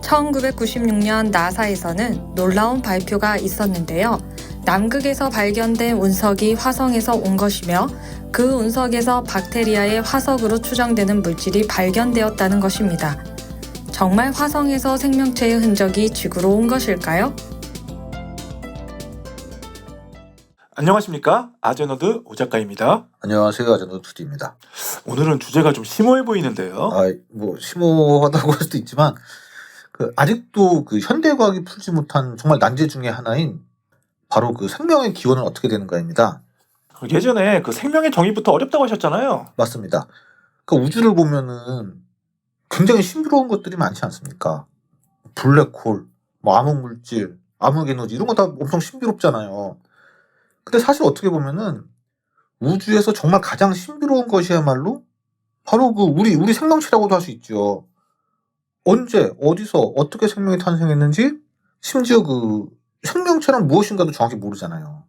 1996년 나사에서는 놀라운 발표가 있었는데요. 남극에서 발견된 운석이 화성에서 온 것이며 그 운석에서 박테리아의 화석으로 추정되는 물질이 발견되었다는 것입니다. 정말 화성에서 생명체의 흔적이 지구로 온 것일까요? 안녕하십니까? 아제너드 오 작가입니다. 안녕하세요. 아제너드 2D입니다. 오늘은 주제가 좀 심오해 보이는데요. 심오하다고 할 수도 있지만 아직도 현대과학이 풀지 못한 정말 난제 중의 하나인 바로 생명의 기원은 어떻게 되는가입니다. 예전에 생명의 정의부터 어렵다고 하셨잖아요. 맞습니다. 우주를 보면은 굉장히 신비로운 것들이 많지 않습니까? 블랙홀, 암흑물질, 암흑에너지 이런 거 다 엄청 신비롭잖아요. 근데 사실 어떻게 보면은 우주에서 정말 가장 신비로운 것이야말로 바로 우리 생명체라고도 할 수 있죠. 언제, 어디서, 어떻게 생명이 탄생했는지, 심지어 생명체란 무엇인가도 정확히 모르잖아요.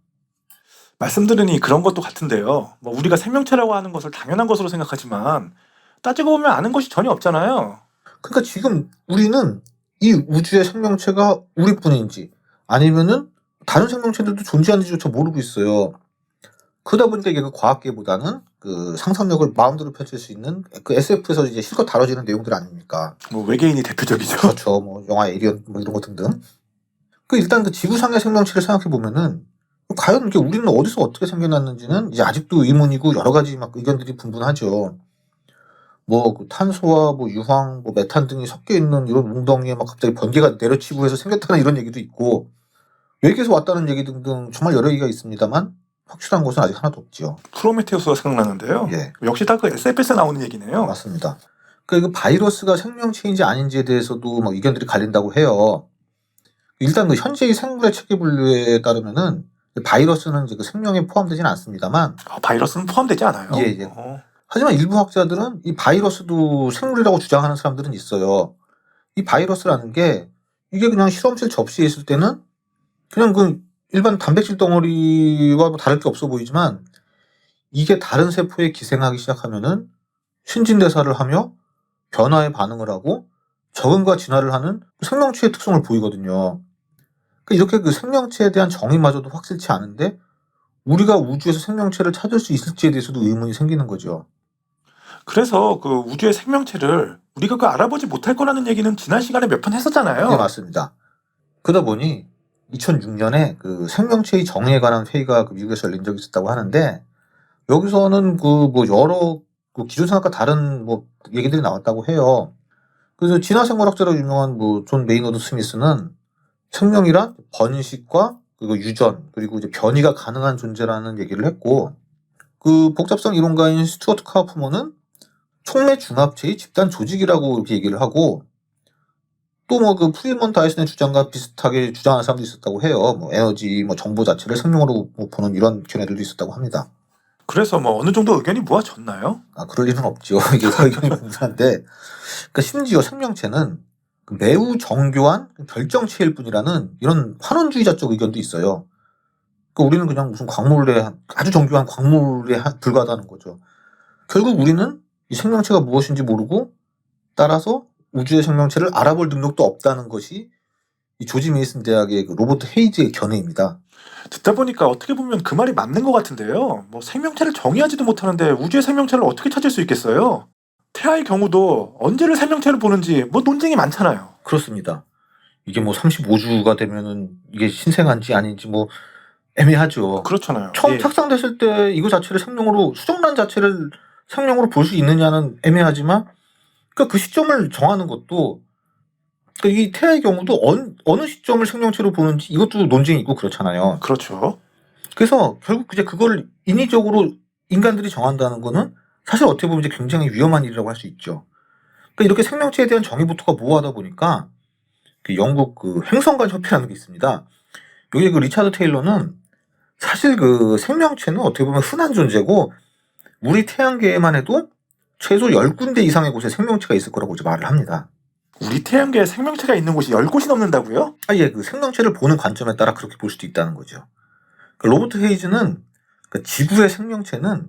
말씀 들으니 그런 것도 같은데요. 우리가 생명체라고 하는 것을 당연한 것으로 생각하지만 따지고 보면 아는 것이 전혀 없잖아요. 그러니까 지금 우리는 이 우주의 생명체가 우리뿐인지 아니면은 다른 생명체들도 존재하는지조차 모르고 있어요. 그러다 보니까 이게 과학계보다는 상상력을 마음대로 펼칠 수 있는 SF에서 이제 실컷 다뤄지는 내용들 아닙니까? 외계인이 대표적이죠. 그렇죠. 영화 에이리언 이런 거 등등. 일단 지구상의 생명체를 생각해 보면은 과연 우리는 어디서 어떻게 생겨났는지는 이제 아직도 의문이고 여러 가지 의견들이 분분하죠. 탄소와 유황, 메탄 등이 섞여 있는 이런 웅덩이에 갑자기 번개가 내려치고 해서 생겼다는 이런 얘기도 있고 외계에서 왔다는 얘기 등등 정말 여러 얘기가 있습니다만 확실한 것은 아직 하나도 없지요. 프로메테우스가 생각나는데요. 예. 역시 다 SF에서 나오는 얘기네요. 맞습니다. 바이러스가 생명체인지 아닌지에 대해서도 의견들이 갈린다고 해요. 일단 현재의 생물의 체계 분류에 따르면은 바이러스는 이제 생명에 포함되지는 않습니다만 바이러스는 포함되지 않아요? 예. 하지만 일부 학자들은 이 바이러스도 생물이라고 주장하는 사람들은 있어요. 이 바이러스라는 게 이게 그냥 실험실 접시에 있을 때는 그냥 일반 단백질 덩어리와 다를 게 없어 보이지만 이게 다른 세포에 기생하기 시작하면은 신진대사를 하며 변화에 반응을 하고 적응과 진화를 하는 생명체의 특성을 보이거든요. 이렇게 생명체에 대한 정의마저도 확실치 않은데 우리가 우주에서 생명체를 찾을 수 있을지에 대해서도 의문이 생기는 거죠. 그래서 우주의 생명체를 우리가 알아보지 못할 거라는 얘기는 지난 시간에 몇 번 했었잖아요. 네, 맞습니다. 그러다 보니 2006년에 생명체의 정의에 관한 회의가 미국에서 열린 적이 있었다고 하는데 여기서는 여러 기존생각과 다른 얘기들이 나왔다고 해요. 그래서 진화생물학자로 유명한 존 메이너드 스미스는 생명이란 번식과 유전 그리고 이제 변이가 가능한 존재라는 얘기를 했고 복잡성 이론가인 스튜어트 카우프먼은 촉매 중합체의 집단 조직이라고 이렇게 얘기를 하고 또 프리먼 다이슨의 주장과 비슷하게 주장하는 사람도 있었다고 해요. 에너지, 정보 자체를 생명으로 보는 이런 견해들도 있었다고 합니다. 그래서 어느 정도 의견이 모아졌나요? 그럴 리는 없죠. 이게 의견이 분분한데, 심지어 생명체는 매우 정교한 결정체일 뿐이라는 이런 환원주의자적 의견도 있어요. 우리는 그냥 무슨 아주 정교한 광물에 불과하다는 거죠. 결국 우리는 이 생명체가 무엇인지 모르고 따라서 우주의 생명체를 알아볼 능력도 없다는 것이 이 조지 메이슨 대학의 로버트 헤이즈의 견해입니다. 듣다 보니까 어떻게 보면 그 말이 맞는 것 같은데요. 생명체를 정의하지도 못하는데 우주의 생명체를 어떻게 찾을 수 있겠어요? 태아의 경우도 언제를 생명체를 보는지 논쟁이 많잖아요. 그렇습니다. 이게 35주가 되면은 이게 신생한지 아닌지 애매하죠. 그렇잖아요. 처음 착상됐을 때 이거 자체를 수정란 자체를 생명으로 볼 수 있느냐는 애매하지만 그 시점을 정하는 것도 이 태아의 경우도 어느 시점을 생명체로 보는지 이것도 논쟁이 있고 그렇잖아요. 그렇죠. 그래서 결국 이제 그걸 인위적으로 인간들이 정한다는 거는 사실 어떻게 보면 이제 굉장히 위험한 일이라고 할 수 있죠. 이렇게 생명체에 대한 정의부터가 모호하다 보니까 영국 행성관 협회라는 게 있습니다. 여기 리차드 테일러는 사실 생명체는 어떻게 보면 흔한 존재고 우리 태양계에만 해도 최소 10군데 이상의 곳에 생명체가 있을 거라고 이제 말을 합니다. 우리 태양계에 생명체가 있는 곳이 10곳이 넘는다고요? 예, 생명체를 보는 관점에 따라 그렇게 볼 수도 있다는 거죠. 로버트 헤이즈는 지구의 생명체는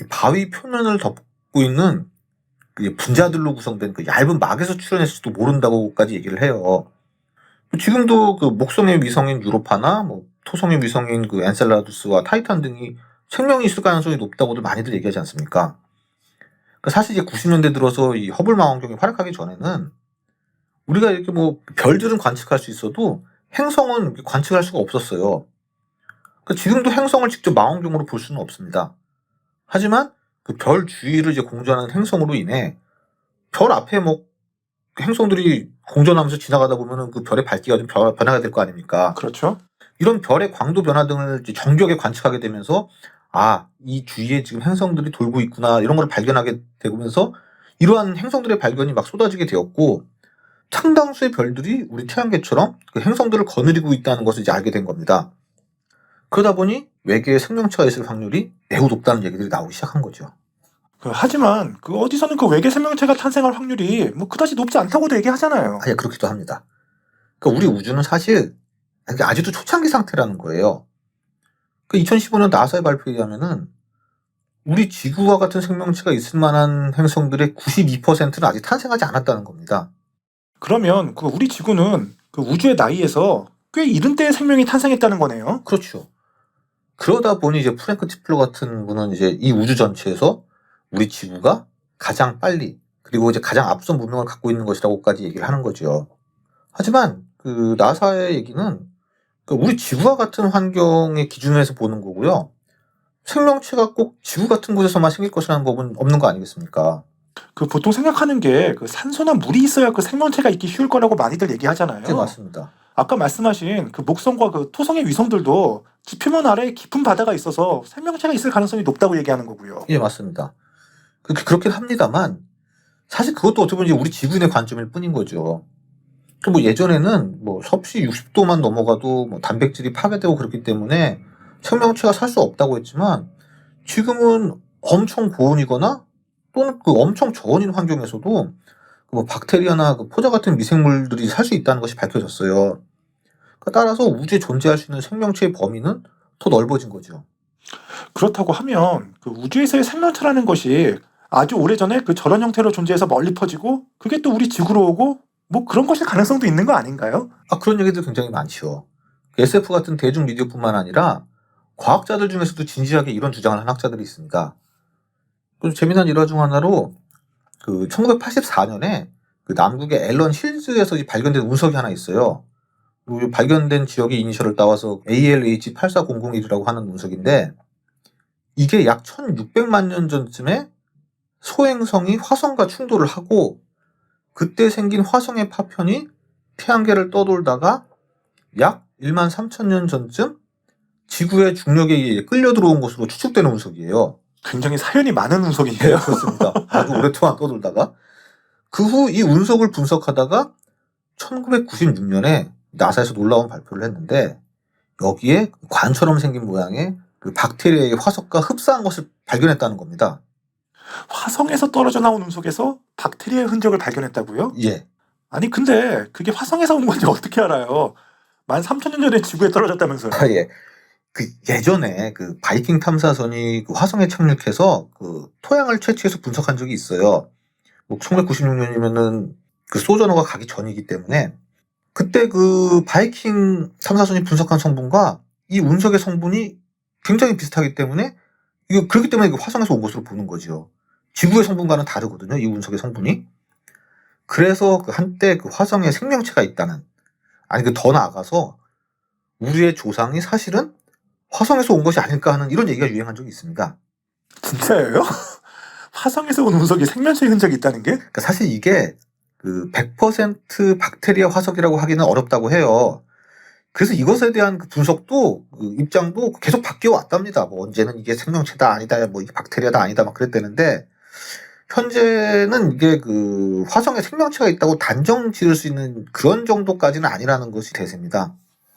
이 바위 표면을 덮고 있는 그 분자들로 구성된 그 얇은 막에서 출현했을지도 모른다고까지 얘기를 해요. 지금도 그 목성의 위성인 유로파나 뭐 토성의 위성인 그 엔셀라두스와 타이탄 등이 생명이 있을 가능성이 높다고도 많이들 얘기하지 않습니까? 그러니까 사실 이제 90년대 들어서 이 허블 망원경이 활약하기 전에는 우리가 이렇게 뭐 별들은 관측할 수 있어도 행성은 관측할 수가 없었어요. 그러니까 지금도 행성을 직접 망원경으로 볼 수는 없습니다. 하지만 그 별 주위를 이제 공전하는 행성으로 인해 별 앞에 뭐 행성들이 공전하면서 지나가다 보면은 그 별의 밝기가 좀 변화가 될 거 아닙니까? 그렇죠. 이런 별의 광도 변화 등을 이제 정교하게 관측하게 되면서 이 주위에 지금 행성들이 돌고 있구나 이런 걸 발견하게 되면서 이러한 행성들의 발견이 막 쏟아지게 되었고 상당수의 별들이 우리 태양계처럼 그 행성들을 거느리고 있다는 것을 이제 알게 된 겁니다. 그러다 보니 외계에 생명체가 있을 확률이 매우 높다는 얘기들이 나오기 시작한 거죠. 하지만 그 어디서는 그 외계 생명체가 탄생할 확률이 뭐 그다지 높지 않다고도 얘기하잖아요. 예, 그렇기도 합니다. 그러니까 우리 우주는 사실 아직도 초창기 상태라는 거예요. 그 2015년 나사의 발표에 의하면은 우리 지구와 같은 생명체가 있을 만한 행성들의 92%는 아직 탄생하지 않았다는 겁니다. 그러면 그 우리 지구는 그 우주의 나이에서 꽤 이른 때에 생명이 탄생했다는 거네요. 그렇죠. 그러다 보니 이제 프랭크 티플러 같은 분은 이제 이 우주 전체에서 우리 지구가 가장 빨리 그리고 이제 가장 앞선 문명을 갖고 있는 것이라고까지 얘기를 하는 거죠. 하지만 그 나사의 얘기는 우리 지구와 같은 환경의 기준에서 보는 거고요. 생명체가 꼭 지구 같은 곳에서만 생길 것이라는 법은 없는 거 아니겠습니까? 그 보통 생각하는 게 그 산소나 물이 있어야 그 생명체가 있기 쉬울 거라고 많이들 얘기하잖아요. 네, 맞습니다. 아까 말씀하신 그 목성과 그 토성의 위성들도 지표면 아래에 깊은 바다가 있어서 생명체가 있을 가능성이 높다고 얘기하는 거고요. 예, 맞습니다. 그렇긴 합니다만 사실 그것도 어떻게 보면 이제 우리 지구인의 관점일 뿐인 거죠. 뭐 예전에는 뭐 섭씨 60도만 넘어가도 뭐 단백질이 파괴되고 그렇기 때문에 생명체가 살 수 없다고 했지만 지금은 엄청 고온이거나 또는 그 엄청 저온인 환경에서도 뭐 박테리아나 그 포자 같은 미생물들이 살 수 있다는 것이 밝혀졌어요. 따라서 우주에 존재할 수 있는 생명체의 범위는 더 넓어진 거죠. 그렇다고 하면 그 우주에서의 생명체라는 것이 아주 오래전에 그 저런 형태로 존재해서 멀리 퍼지고 그게 또 우리 지구로 오고 뭐 그런 것일 가능성도 있는 거 아닌가요? 그런 얘기들 굉장히 많죠. SF 같은 대중 미디어뿐만 아니라 과학자들 중에서도 진지하게 이런 주장을 한 학자들이 있습니다. 또 재미난 일화 중 하나로 그 1984년에 그 남극의 앨런 힐즈에서 발견된 운석이 하나 있어요. 그 발견된 지역의 이니셜을 따와서 ALH84001이라고 하는 운석인데 이게 약 1600만 년 전쯤에 소행성이 화성과 충돌을 하고 그때 생긴 화성의 파편이 태양계를 떠돌다가 약 1만 3천 년 전쯤 지구의 중력에 의해 끌려 들어온 것으로 추측되는 운석이에요. 굉장히 사연이 많은 네, 운석이네요. 그렇습니다. 아주 오랫동안 떠돌다가 그 후 이 운석을 분석하다가 1996년에 나사에서 놀라운 발표를 했는데 여기에 관처럼 생긴 모양의 그 박테리아의 화석과 흡사한 것을 발견했다는 겁니다. 화성에서 떨어져 나온 운석에서 박테리아의 흔적을 발견했다고요? 예. 아니 근데 그게 화성에서 온 건지 어떻게 알아요? 13,000년 전에 지구에 떨어졌다면서요. 예. 그 예전에 그 바이킹 탐사선이 그 화성에 착륙해서 그 토양을 채취해서 분석한 적이 있어요. 뭐 1996년이면은 그 소저너가 가기 전이기 때문에 그때 그 바이킹 탐사선이 분석한 성분과 이 운석의 성분이 굉장히 비슷하기 때문에 그렇기 때문에 화성에서 온 것으로 보는 거죠. 지구의 성분과는 다르거든요. 이 운석의 성분이. 그래서 그 한때 그 화성에 생명체가 있다는 아니 더 나아가서 우리의 조상이 사실은 화성에서 온 것이 아닐까 하는 이런 얘기가 유행한 적이 있습니다. 진짜예요? 화성에서 온 운석이 생명체의 흔적이 있다는 게? 그러니까 사실 이게 그 100% 박테리아 화석이라고 하기는 어렵다고 해요. 그래서 이것에 대한 그 분석도 그 입장도 계속 바뀌어 왔답니다. 뭐 언제는 이게 생명체다 아니다, 뭐 이게 박테리아다 아니다 막 그랬대는데 현재는 이게 그 화성에 생명체가 있다고 단정 지을 수 있는 그런 정도까지는 아니라는 것이 대세입니다.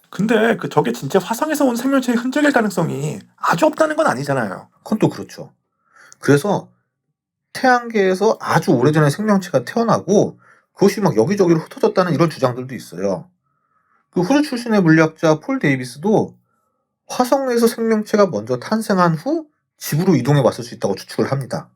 근데 그 저게 진짜 화성에서 온 생명체의 흔적일 가능성이 아주 없다는 건 아니잖아요. 그건 또 그렇죠. 그래서 태양계에서 아주 오래전에 생명체가 태어나고 그것이 막 여기저기로 흩어졌다는 이런 주장들도 있어요. 그 호주 출신의 물리학자 폴 데이비스도 화성에서 생명체가 먼저 탄생한 후 지구로 이동해 왔을 수 있다고 추측을 합니다.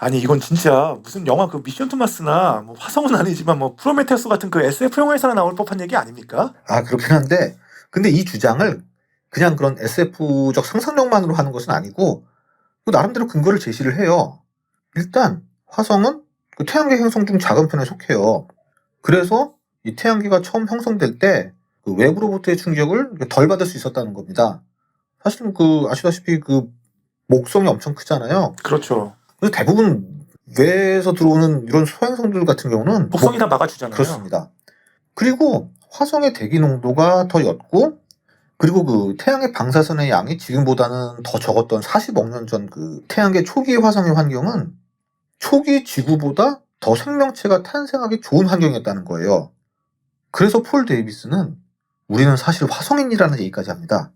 아니 이건 진짜 무슨 영화 그 미션 투 마스나 뭐 화성은 아니지만 뭐 프로메테우스 같은 그 SF 영화에서나 나올 법한 얘기 아닙니까? 그렇긴 한데, 근데 이 주장을 그냥 그런 SF적 상상력만으로 하는 것은 아니고, 또 나름대로 근거를 제시를 해요. 일단, 화성은 그 태양계 행성 중 작은 편에 속해요. 그래서 이 태양계가 처음 형성될 때, 그 외부로부터의 충격을 덜 받을 수 있었다는 겁니다. 사실은 아시다시피 목성이 엄청 크잖아요. 그렇죠. 그래서 대부분 외에서 들어오는 이런 소행성들 같은 경우는 목성이 다 막아주잖아요. 그렇습니다. 그리고 화성의 대기 농도가 더 옅고, 그리고 그 태양의 방사선의 양이 지금보다는 더 적었던 40억 년 전 그 태양계 초기의 화성의 환경은 초기 지구보다 더 생명체가 탄생하기 좋은 환경이었다는 거예요. 그래서 폴 데이비스는 우리는 사실 화성인이라는 얘기까지 합니다.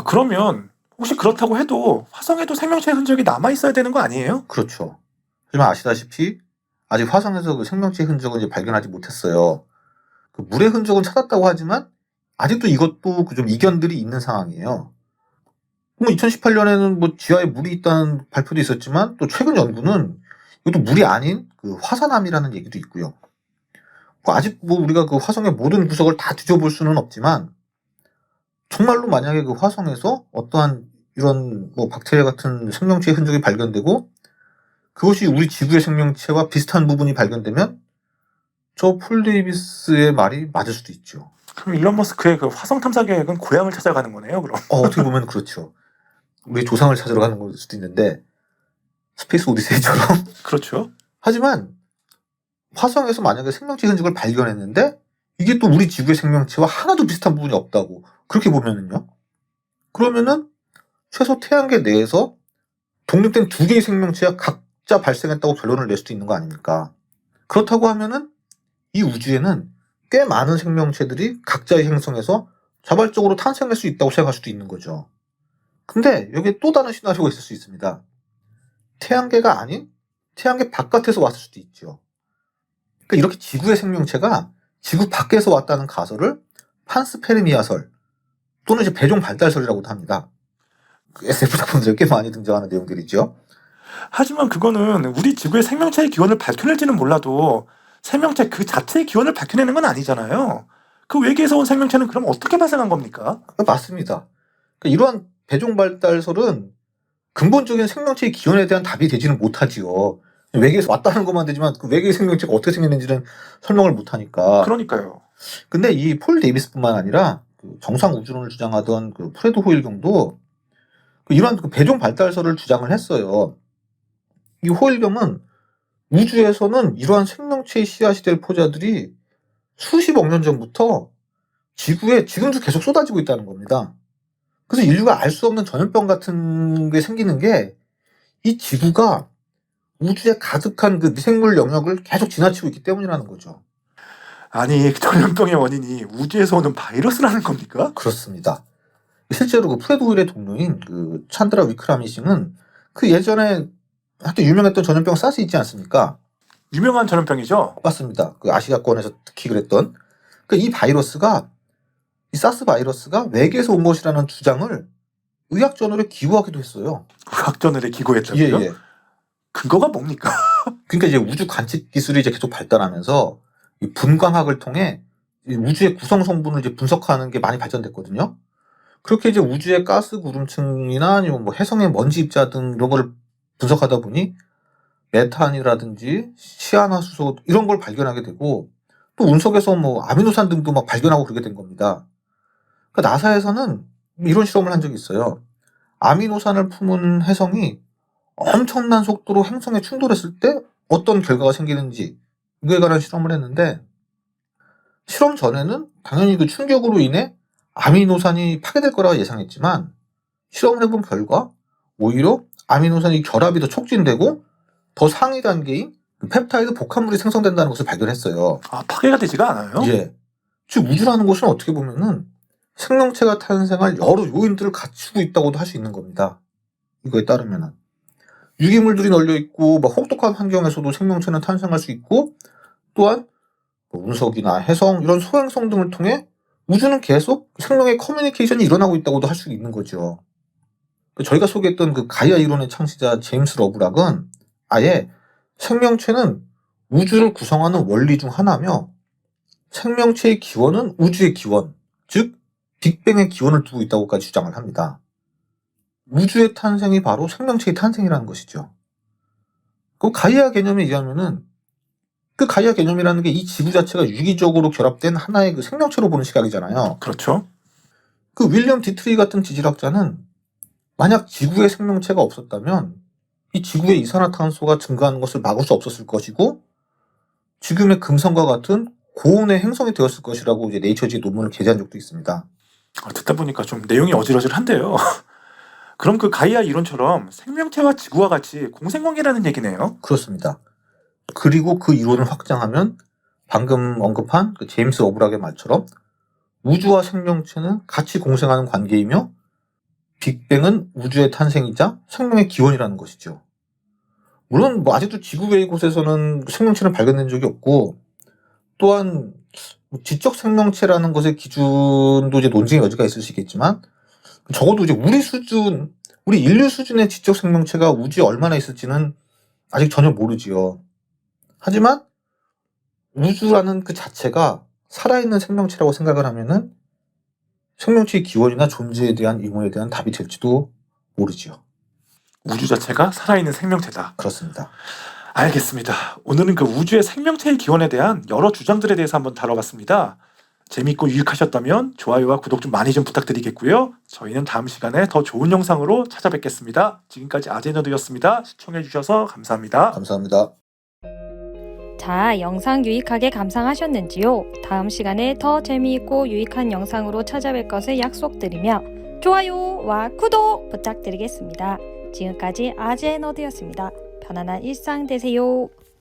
그러면 혹시 그렇다고 해도 화성에도 생명체의 흔적이 남아있어야 되는 거 아니에요? 그렇죠. 하지만 아시다시피 아직 화성에서 그 생명체의 흔적을 이제 발견하지 못했어요. 그 물의 흔적은 찾았다고 하지만 아직도 이것도 좀 이견들이 있는 상황이에요. 2018년에는 뭐 지하에 물이 있다는 발표도 있었지만 또 최근 연구는 이것도 물이 아닌 그 화산암이라는 얘기도 있고요. 아직 뭐 우리가 그 화성의 모든 구석을 다 뒤져볼 수는 없지만 정말로 만약에 그 화성에서 어떠한 이런 뭐 박테리아 같은 생명체의 흔적이 발견되고 그것이 우리 지구의 생명체와 비슷한 부분이 발견되면 저 폴 데이비스의 말이 맞을 수도 있죠. 그럼 일론 머스크의 그 화성 탐사 계획은 고향을 찾아가는 거네요, 그럼. 어떻게 보면 그렇죠. 우리 조상을 찾으러 가는 걸 수도 있는데 스페이스 오디세이처럼. 그렇죠. 하지만 화성에서 만약에 생명체 흔적을 발견했는데 이게 또 우리 지구의 생명체와 하나도 비슷한 부분이 없다고 그렇게 보면은요. 그러면은 최소 태양계 내에서 독립된 두 개의 생명체가 각자 발생했다고 결론을 낼 수도 있는 거 아닙니까? 그렇다고 하면은 이 우주에는 꽤 많은 생명체들이 각자의 행성에서 자발적으로 탄생할 수 있다고 생각할 수도 있는 거죠. 근데 여기에 또 다른 시나리오가 있을 수 있습니다. 태양계가 아닌 태양계 바깥에서 왔을 수도 있죠. 그러니까 이렇게 지구의 생명체가 지구 밖에서 왔다는 가설을 판스페르미아설 또는 이제 배종 발달설이라고도 합니다. SF 작품들에 꽤 많이 등장하는 내용들이죠. 하지만 그거는 우리 지구의 생명체의 기원을 밝혀낼지는 몰라도 생명체 그 자체의 기원을 밝혀내는 건 아니잖아요. 그 외계에서 온 생명체는 그럼 어떻게 발생한 겁니까? 맞습니다. 그러니까 이러한 배종 발달설은 근본적인 생명체의 기원에 대한 답이 되지는 못하지요. 외계에서 왔다는 것만 되지만 그 외계의 생명체가 어떻게 생겼는지는 설명을 못하니까. 그러니까요. 근데 이 폴 데이비스뿐만 아니라 그 정상 우주론을 주장하던 그 프레드 호일경도 이러한 그 배종 발달설을 주장을 했어요. 이 호일경은 우주에서는 이러한 생명체의 씨앗이 될 포자들이 수십억 년 전부터 지구에 지금도 계속 쏟아지고 있다는 겁니다. 그래서 인류가 알 수 없는 전염병 같은 게 생기는 게 이 지구가 우주에 가득한 그 미생물 영역을 계속 지나치고 있기 때문이라는 거죠. 아니 전염병의 원인이 우주에서 오는 바이러스라는 겁니까? 그렇습니다. 실제로 그 프레드 호일의 동료인 그 찬드라 위크라미싱은 그 예전에 하여튼 유명했던 전염병 사스 있지 않습니까? 유명한 전염병이죠. 맞습니다. 그 아시아권에서 특히 그랬던 이 바이러스가 이 사스 바이러스가 외계에서 온 것이라는 주장을 의학저널에 기고하기도 했어요. 의학저널에 기고했다고요? 예. 근거가 뭡니까? 그러니까 이제 우주 관측 기술이 이제 계속 발달하면서 이 분광학을 통해 이 우주의 구성 성분을 이제 분석하는 게 많이 발전됐거든요. 그렇게 이제 우주의 가스 구름층이나 아니면 뭐 해성의 먼지 입자 등 이런 거를 분석하다 보니 메탄이라든지 시아나수소 이런 걸 발견하게 되고 또 운석에서 뭐 아미노산 등도 막 발견하고 그러게 된 겁니다. 그러니까 나사에서는 이런 실험을 한 적이 있어요. 아미노산을 품은 해성이 엄청난 속도로 행성에 충돌했을 때 어떤 결과가 생기는지 이거에 관한 실험을 했는데 실험 전에는 당연히 그 충격으로 인해 아미노산이 파괴될 거라고 예상했지만 실험을 해본 결과 오히려 아미노산이 결합이 더 촉진되고 더 상위 단계인 펩타이드 복합물이 생성된다는 것을 발견했어요. 파괴가 되지가 않아요? 예. 즉 우주라는 것은 어떻게 보면은 생명체가 탄생할 여러 요인들을 갖추고 있다고도 할 수 있는 겁니다. 이거에 따르면은 유기물들이 널려 있고 막 혹독한 환경에서도 생명체는 탄생할 수 있고 또한 운석이나 해성 이런 소행성 등을 통해 우주는 계속 생명의 커뮤니케이션이 일어나고 있다고도 할 수 있는 거죠. 저희가 소개했던 그 가이아 이론의 창시자 제임스 러브락은 아예 생명체는 우주를 구성하는 원리 중 하나며 생명체의 기원은 우주의 기원, 즉 빅뱅의 기원을 두고 있다고까지 주장을 합니다. 우주의 탄생이 바로 생명체의 탄생이라는 것이죠. 그 가이아 개념에 의하면은 그 가이아 개념이라는 게 이 지구 자체가 유기적으로 결합된 하나의 그 생명체로 보는 시각이잖아요. 그렇죠. 그 윌리엄 디트리 같은 지질학자는 만약 지구에 생명체가 없었다면 이 지구의 이산화탄소가 증가하는 것을 막을 수 없었을 것이고 지금의 금성과 같은 고온의 행성이 되었을 것이라고 이제 네이처지 논문을 게재한 적도 있습니다. 듣다 보니까 좀 내용이 어질어질한데요. 그럼 그 가이아 이론처럼 생명체와 지구와 같이 공생관계라는 얘기네요. 그렇습니다. 그리고 그 이론을 확장하면 방금 언급한 그 제임스 러브락의 말처럼 우주와 생명체는 같이 공생하는 관계이며 빅뱅은 우주의 탄생이자 생명의 기원이라는 것이죠. 물론 뭐 아직도 지구 외의 곳에서는 생명체는 발견된 적이 없고 또한 지적 생명체라는 것의 기준도 이제 논쟁의 여지가 있을 수 있겠지만 적어도 이제 우리 인류 수준의 지적 생명체가 우주에 얼마나 있을지는 아직 전혀 모르지요. 하지만 우주라는 그 자체가 살아있는 생명체라고 생각을 하면은 생명체의 기원이나 존재에 대한 의문에 대한 답이 될지도 모르지요. 우주 자체가 살아있는 생명체다. 그렇습니다. 알겠습니다. 오늘은 그 우주의 생명체의 기원에 대한 여러 주장들에 대해서 한번 다뤄봤습니다. 재밌고 유익하셨다면 좋아요와 구독 좀 많이 좀 부탁드리겠고요. 저희는 다음 시간에 더 좋은 영상으로 찾아뵙겠습니다. 지금까지 아제너드였습니다. 시청해주셔서 감사합니다. 감사합니다. 자, 영상 유익하게 감상하셨는지요? 다음 시간에 더 재미있고 유익한 영상으로 찾아뵐 것을 약속드리며 좋아요와 구독 부탁드리겠습니다. 지금까지 아제너드였습니다. 편안한 일상 되세요.